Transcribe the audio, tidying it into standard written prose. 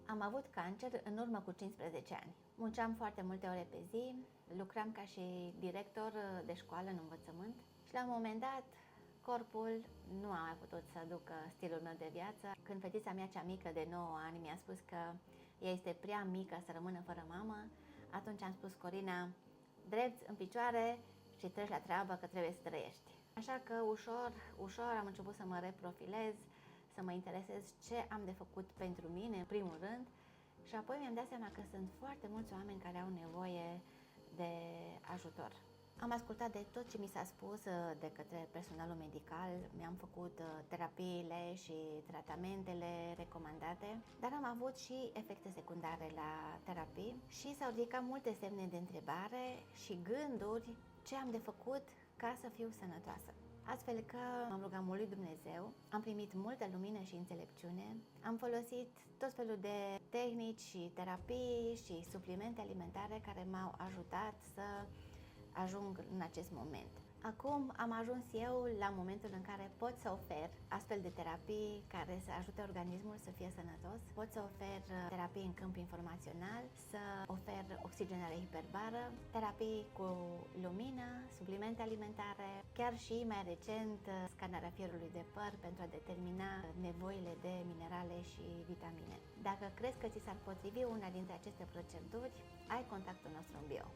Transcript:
Am avut cancer în urmă cu 15 ani. Munceam foarte multe ore pe zi, lucram ca și director de școală în învățământ și la un moment dat corpul nu a mai putut să ducă stilul meu de viață. Când fetița mea cea mică de 9 ani mi-a spus că ea este prea mică să rămână fără mamă, atunci am spus: Corina, drept în picioare și treci la treabă că trebuie să trăiești. Așa că ușor am început să mă reprofilez, să mă interesez ce am de făcut pentru mine, în primul rând, și apoi mi-am dat seama că sunt foarte mulți oameni care au nevoie de ajutor. Am ascultat de tot ce mi s-a spus de către personalul medical, mi-am făcut terapiile și tratamentele recomandate, dar am avut și efecte secundare la terapii și s-au ridicat multe semne de întrebare și gânduri ce am de făcut ca să fiu sănătoasă. Astfel că m-am rugat mult lui Dumnezeu, am primit multă lumină și înțelepciune, am folosit tot felul de tehnici și terapii și suplimente alimentare care m-au ajutat să ajung în acest moment. Acum am ajuns eu la momentul în care pot să ofer astfel de terapii care să ajute organismul să fie sănătos, pot să ofer terapii în câmp informațional, să ofer oxigenare hiperbară, terapii cu lumină, suplimente alimentare, chiar și mai recent scanarea fierului de păr pentru a determina nevoile de minerale și vitamine. Dacă crezi că ți s-ar potrivi una dintre aceste proceduri, ai contactul nostru în bio.